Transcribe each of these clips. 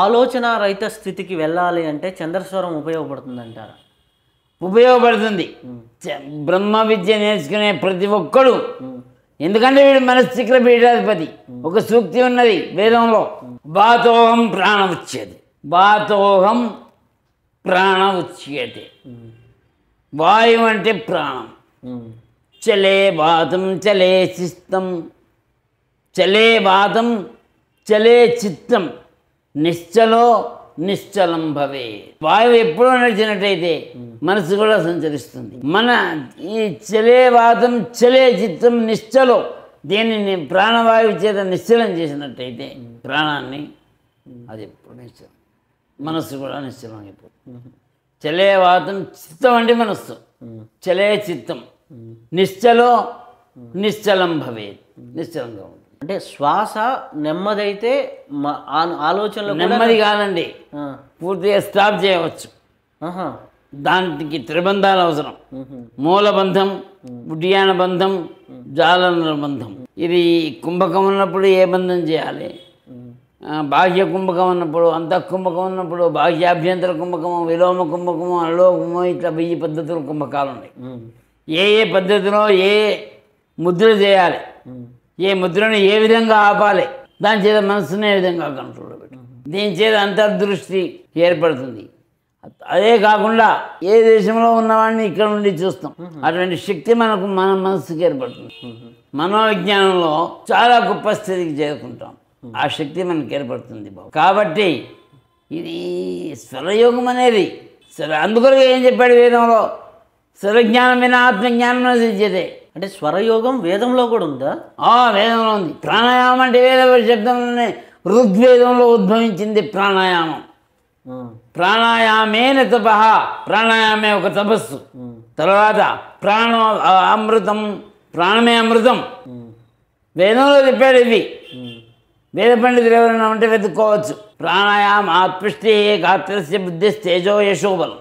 ఆలోచన రహిత స్థితికి వెళ్ళాలి అంటే చంద్రస్వరం ఉపయోగపడుతుందంటారా? ఉపయోగపడుతుంది. బ్రహ్మ విద్య నేర్చుకునే ప్రతి ఒక్కడు, ఎందుకంటే వీడు మనశ్చక్ర పీఠాధిపతి. ఒక సూక్తి ఉన్నది వేదంలో, బాతోహం ప్రాణ ఉచ్యతే, బాతోహం ప్రాణ ఉచ్యతే. వాయువు అంటే ప్రాణం. చలే వాతం చలే చిత్తం, చలే వాతం చలే చిత్తం, నిశ్చలో నిశ్చలం భవే. వాయువు ఎప్పుడో నడిచినట్టయితే మనసు కూడా సంచరిస్తుంది. మన ఈ చలే వాతం చలే చిత్తం నిశ్చలో, దీనిని ప్రాణవాయువు చేత నిశ్చలం చేసినట్టయితే ప్రాణాన్ని, అది ఎప్పుడు నిశ్చలం, మనస్సు కూడా నిశ్చలం అయిపోతుంది. చలే వాతం చిత్తం అంటే మనస్సు, చలే చిత్తం నిశ్చలో నిశ్చలం భవేత్, నిశ్చలంగా ఉంటుంది. అంటే శ్వాస నెమ్మదైతే ఆలోచనలు నెమ్మది కాదండి, పూర్తిగా స్టాప్ చేయవచ్చు. దానికి త్రిబంధాలు అవసరం. మూలబంధం, ఉడ్యాన బంధం, జాలన బంధం. ఇది కుంభకం ఉన్నప్పుడు ఏ బంధం చేయాలి, బాహ్య కుంభకం ఉన్నప్పుడు, అంతఃకుంభకం ఉన్నప్పుడు, బాహ్యాభ్యంతర కుంభకము, విలోమ కుంభకము, అలోకము, ఇట్లా 1000 పద్ధతులు కుంభకాలు ఉన్నాయి. ఏ ఏ పద్ధతిలో ఏ ముద్ర చేయాలి, ఏ ముద్రను ఏ విధంగా ఆపాలి, దాని చేత మనసుని ఏ విధంగా కంట్రోల్లో పెట్టాలి, దీని చేత అంతర్దృష్టి ఏర్పడుతుంది. అదే కాకుండా ఏ దేశంలో ఉన్నవాడిని ఇక్కడ నుండి చూస్తాం, అటువంటి శక్తి మనకు మన మనసుకి ఏర్పడుతుంది. మనోవిజ్ఞానంలో చాలా గొప్ప స్థితికి చేరుకుంటాం, ఆ శక్తి మనకి ఏర్పడుతుంది. కాబట్టి ఇది స్వరయోగం అనేది అందుకొరకు ఏం చెప్పాడు వేదంలో, స్వరజ్ఞానం వినా ఆత్మజ్ఞానం సిద్ధ్యతే. అంటే స్వరయోగం వేదంలో కూడా ఉందా? వేదంలో ఉంది. ప్రాణాయామం అంటే వేద శబ్దంలోనే ఋగ్వేదంలో ఉద్భవించింది ప్రాణాయామం. ప్రాణాయామేన తపః, ప్రాణాయామే ఒక తపస్సు. తర్వాత ప్రాణం అమృతం, ప్రాణమే అమృతం. వేదంలో చెప్పాడు ఇది. వేద పండితులు ఎవరైనా ఉంటే వెతుక్కోవచ్చు. ప్రాణాయామ పుష్టి గాత్రస్య బుద్ధి తేజో యశోబలం.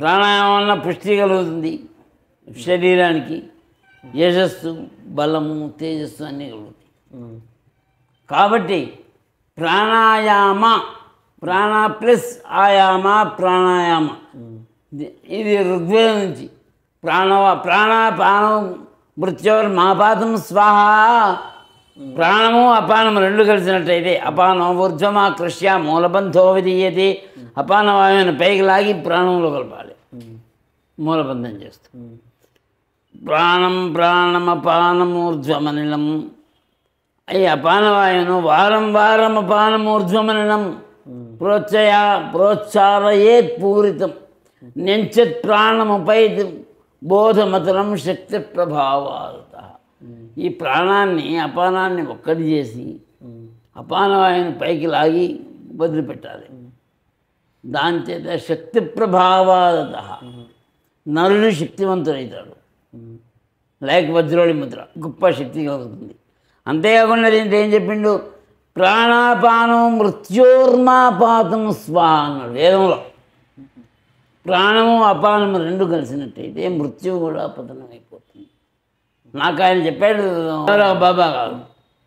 ప్రాణాయామం వల్ల పుష్టి కలుగుతుంది శరీరానికి, యశస్సు, బలము, తేజస్సు అన్నీ కలుగుతాయి. కాబట్టి ప్రాణాయామ, ప్రాణ ప్లస్ ఆయామ, ప్రాణాయామ, ఇది ఋగ్వేదం నుంచి. ప్రాణాపానం మృత్యోర్మాపాతం స్వాహ. ప్రాణము అపానము రెండు కలిసినట్టయితే అపానం ఊర్ధ్వమాకృష్య మూలబంధో విధీయతే. అపానవాయువుని పైకి లాగి ప్రాణంలో కలపాలి, మూలబంధం చేస్తాం. ప్రాణమపానమూర్ధ్వమనిలం. అయ్యి అపానవాయువును వారం వారం అపానమూర్ధ్వమనిలం ప్రోత్సారయేత్ పూరితం నెంచత్ ప్రాణముపై బోధమతరం శక్తి ప్రభావాలత. ఈ ప్రాణాన్ని అపానాన్ని ఒక్కటి చేసి అపానవాయువుని పైకి లాగి వదిలిపెట్టాలి. దాని చేత శక్తి ప్రభావాలత నరుడు శక్తివంతుడవుతాడు. లైక్ వజ్రోళి ముద్ర, గొప్ప శక్తి కలుగుతుంది. అంతేకాకుండా దీంట్లో ఏం చెప్పిండు, ప్రాణాపానం మృత్యోర్మాపాతం స్వాహ అన్నాడు వేదంలో. ప్రాణము అపానము రెండు కలిసినట్టయితే మృత్యువు కూడా పతనం అయిపోతుంది. నాకు ఆయన చెప్పాడు బాబా గారు,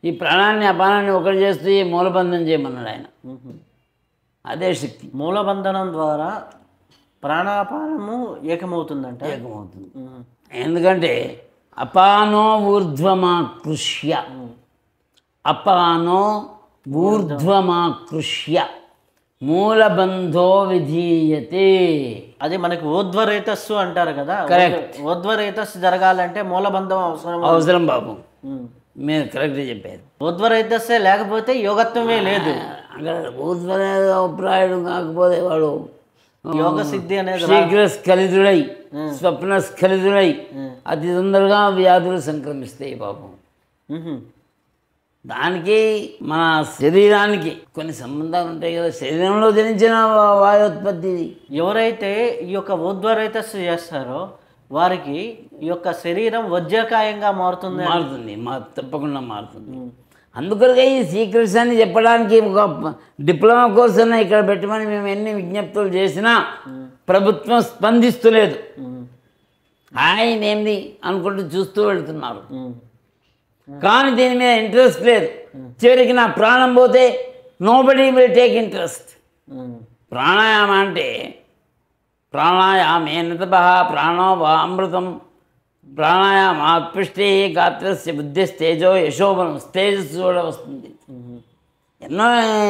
ఈ ప్రాణాన్ని అపానాన్ని ఒకటి చేస్తూ ఈ మూలబంధం చేయమన్నాడు ఆయన. అదే శక్తి. మూలబంధనం ద్వారా ప్రాణాపానము ఏకమవుతుందంట. ఏకమవుతుంది. ఎందుకంటే అపానో ఊర్ధ్వమాకృష్య, అపానో ఊర్ధ్వమాకృష్య మూలబంధో విధీయతే. అది మనకి ఊర్ధ్వరేతస్సు అంటారు కదా. కరెక్ట్. ఊర్ధ్వరేతస్సు జరగాలంటే మూలబంధం అవసరం బాబు, మీరు కరెక్ట్గా చెప్పారు. ఊర్ధ్వరేతస్సే లేకపోతే యోగత్వమే లేదు. అక్కడ ఊర్ధ్వప్రాయుడు కాకపోతే వాడు యోగ సిద్ధి అనేది శీఘ్ర స్ఖలితుడై స్వప్న స్ఖలితుడై అతి తొందరగా వ్యాధులు సంక్రమిస్తాయి పాపం. దానికి మన శరీరానికి కొన్ని సంబంధాలు ఉంటాయి కదా. శరీరంలో జనించిన వాయోత్పత్తి. ఎవరైతే ఈ యొక్క ఊర్ధ్వరేతస్సు చేస్తారో వారికి ఈ యొక్క శరీరం వజ్రకాయంగా మారుతుంది. తప్పకుండా మారుతుంది. అందుకనే ఈ సీక్రెట్స్ అని చెప్పడానికి ఒక డిప్లొమా కోర్స్ అన్న ఇక్కడ పెట్టమని మేము ఎన్ని విజ్ఞప్తులు చేసినా ప్రభుత్వం స్పందిస్తలేదు. ఆయన ఏంది అనుకుంటూ చూస్తూ వెళుతున్నారు. కానీ దీని మీద ఇంట్రెస్ట్ లేదు. చివరికి నా ప్రాణం పోతే nobody will take interest. Pranayama అంటే ప్రాణాయామేన తపః ప్రాణో వా అమృతం ప్రాణాయామాత్పుష్టి గాత్రస్య బుద్ధిస్తేజో యశోబలం. తేజస్సు కూడా వస్తుంది.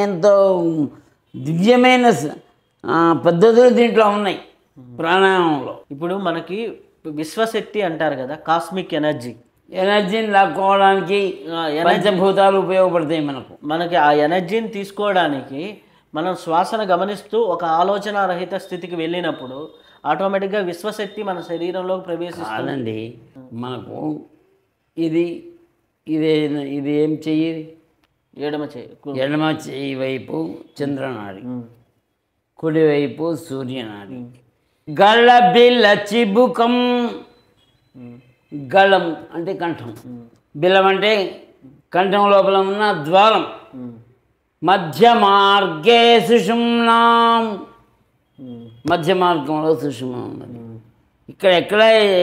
ఎంతో దివ్యమైన పద్ధతులు దీంట్లో ఉన్నాయి ప్రాణాయామంలో. ఇప్పుడు మనకి విశ్వశక్తి అంటారు కదా, కాస్మిక్ ఎనర్జీని లాక్కోవడానికి పంచభూతాలు ఉపయోగపడతాయి మనకి. ఆ ఎనర్జీని తీసుకోవడానికి మనం శ్వాసను గమనిస్తూ ఒక ఆలోచన రహిత స్థితికి వెళ్ళినప్పుడు ఆటోమేటిక్గా విశ్వశక్తి మన శరీరంలోకి ప్రవేశిస్తుందండి. మనకు ఇది ఏం చెయ్యి? ఎడమ చెయ్యి వైపు చంద్రనాడి, కుడివైపు సూర్యనాడి. గళబిల్ల చిబుకం. గళం అంటే కంఠం, బిల్లం అంటే కంఠం లోపల ఉన్న ద్వారం. మధ్య మార్గే సుషుమ్నాం. మధ్య మార్గంలో సుషుమ్న ఉన్నది. ఎక్కడ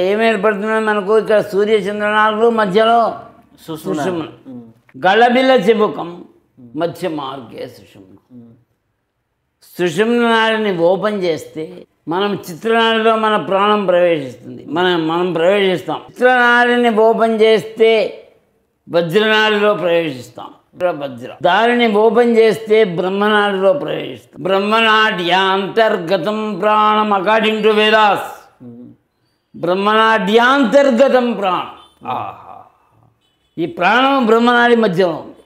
ఏం ఏర్పడుతుందో మనకు ఇక్కడ సూర్య చంద్రనాడులు మధ్యలో సుషుమ్న. గళబిల్ల చిబుకం మధ్య మార్గే సుషుమ్న. సుషుమ్న నాడిని ఓపెన్ చేస్తే మనం చిత్రనాడిలో మన ప్రాణం ప్రవేశిస్తుంది. మనం ప్రవేశిస్తాం. చిత్రనాడిని ఓపెన్ చేస్తే వజ్రనాడిలో ప్రవేశిస్తాం. వజ్ర దానిని ఓపెన్ చేస్తే బ్రహ్మనాడిలో ప్రవేశిస్తాం. బ్రహ్మనాడ్యాంతర్గతం ప్రాణం అకార్డింగ్ టు వేదాస్. బ్రహ్మనాడ్యాంతర్గతం ప్రాణం. ఈ ప్రాణం బ్రహ్మనాడి మధ్యలో ఉంది.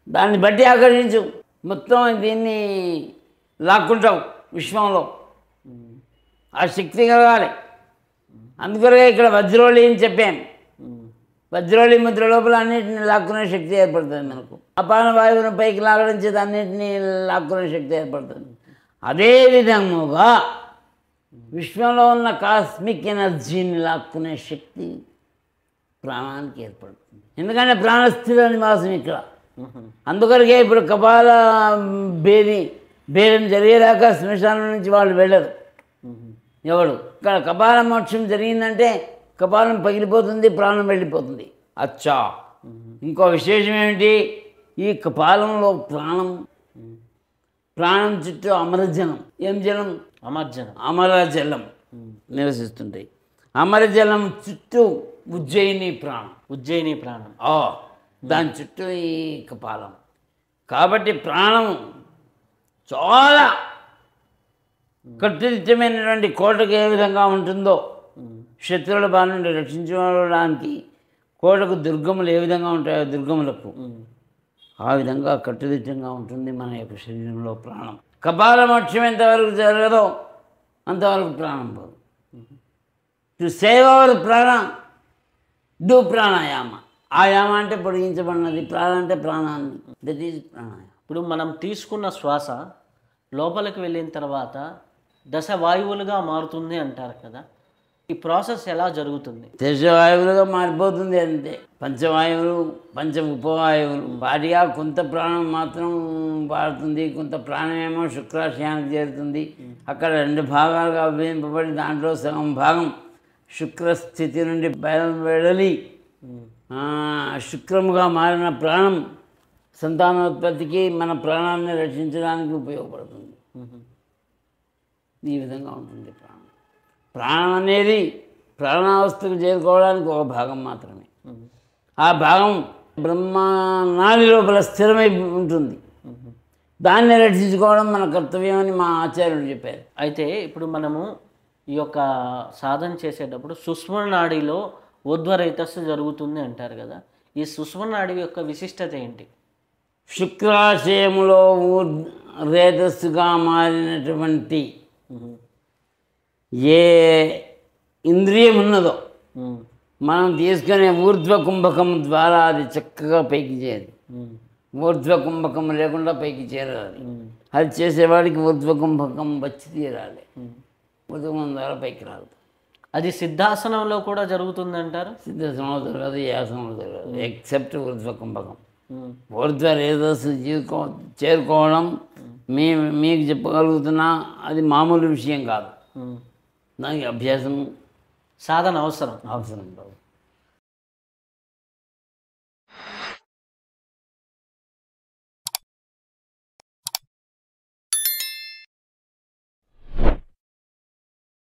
దాన్ని బట్టి ఆకర్షించు. మొత్తం దీన్ని లాక్కుంటావు విశ్వంలో. ఆ శక్తి కలగాలి. అందుకనే ఇక్కడ వజ్రోళి అని చెప్పాను. వజ్రోళి ముద్ర లోపల అన్నింటినీ లాక్కునే శక్తి ఏర్పడుతుంది మనకు. అపాన వాయువును పైకి లాగడం చేత అన్నింటినీ లాక్కునే శక్తి ఏర్పడుతుంది. అదేవిధముగా విశ్వంలో ఉన్న కాస్మిక్ ఎనర్జీని లాక్కునే శక్తి ప్రాణానికి ఏర్పడుతుంది. ఎందుకంటే ప్రాణస్థిర నివాసం ఇక్కడ. అందుకనికే ఇప్పుడు కపాల భేదం జరిగేదాకా శ్మశానం నుంచి వాళ్ళు వెళ్ళరు ఎవడు. ఇక్కడ కపాల మోక్షం జరిగిందంటే కపాలం పగిలిపోతుంది, ప్రాణం వెళ్ళిపోతుంది. అచ్చా, ఇంకో విశేషం ఏమిటి? ఈ కపాలంలో ప్రాణం చుట్టూ అమరజలం. ఏం జలం? అమరజలం నివసిస్తుంటాయి. అమరజలం చుట్టూ ఉజ్జయిని ప్రాణం. దాని చుట్టూ ఈ కపాలం. కాబట్టి ప్రాణం చాలా కట్టుదిట్టమైనటువంటి కోటకు ఏ విధంగా ఉంటుందో, శత్రువుల బారి నుండి రక్షించుకోవడానికి కోటకు దుర్గములు ఏ విధంగా ఉంటాయో దుర్గములకు ఆ విధంగా కట్టుదిట్టంగా ఉంటుంది మన యొక్క శరీరంలో ప్రాణం. కపాల మోక్షం ఎంతవరకు జరగదో అంతవరకు ప్రాణం పోదు. టు సేవ్ అవర్ ప్రాణ డూ ప్రాణాయామ. ఆయామ అంటే పొడిగించబడినది, ప్రాణ అంటే ప్రాణాన్ని. That is pranayama. ఇప్పుడు మనం తీసుకున్న శ్వాస లోపలికి వెళ్ళిన తర్వాత దశ వాయువులుగా మారుతుంది అంటారు కదా, ఈ ప్రాసెస్ ఎలా జరుగుతుంది? దశవాయువులుగా మారిపోతుంది అంతే. పంచవాయువులు, పంచ ఉపవాయువులు వాటిగా కొంత ప్రాణం మాత్రం వాడుతుంది. కొంత ప్రాణమేమో శుక్రాశయానికి చేరుతుంది. అక్కడ 2 భాగాలుగా విభజింపబడి దాంట్లో సగం భాగం శుక్రస్థితి నుండి బయలువెడలి శుక్రముగా మారిన ప్రాణం సంతానోత్పత్తికి మన ప్రాణాన్ని రక్షించడానికి ఉపయోగపడుతుంది. ఈ విధంగా ఉంటుంది ప్రాణం. ప్రాణం అనేది ప్రాణావస్థకు చేరుకోవడానికి ఒక భాగం మాత్రమే. ఆ భాగం బ్రహ్మనాడి లోపల స్థిరమై ఉంటుంది. దాన్ని రక్షించుకోవడం మన కర్తవ్యం అని మా ఆచార్యులు చెప్పారు. అయితే ఇప్పుడు మనము ఈ యొక్క సాధన చేసేటప్పుడు సుష్మనాడిలో ఊర్ధ్వరేతస్సు జరుగుతుంది అంటారు కదా, ఈ సుష్మనాడి యొక్క విశిష్టత ఏంటి? శుక్రాశయములో రేతస్సుగా మారినటువంటి ఏ ఇంద్రియం ఉన్నదో మనం తీసుకునే ఊర్ధ్వ కుంభకం ద్వారా అది చక్కగా పైకి చేయాలి. ఊర్ధ్వ కుంభకం లేకుండా పైకి చేరాలి. అది చేసేవాడికి ఊర్ధ్వ కుంభకం వచ్చి తీరాలి. ఊర్ధ్వకం ద్వారా పైకి రాదు. అది సిద్ధాసనంలో కూడా జరుగుతుంది అంటారు. సిద్ధాసనంలో జరగదు, ఏ ఆసనంలో జరగదు, ఎక్సెప్ట్ ఊర్ధ్వ కుంభకం. ఊర్ధ్వ రేతస్సు చేరుకోవడం మీకు చెప్పగలుగుతున్నా అది మామూలు విషయం కాదు. దానికి అభ్యాసం సాధన అవసరం కాదు.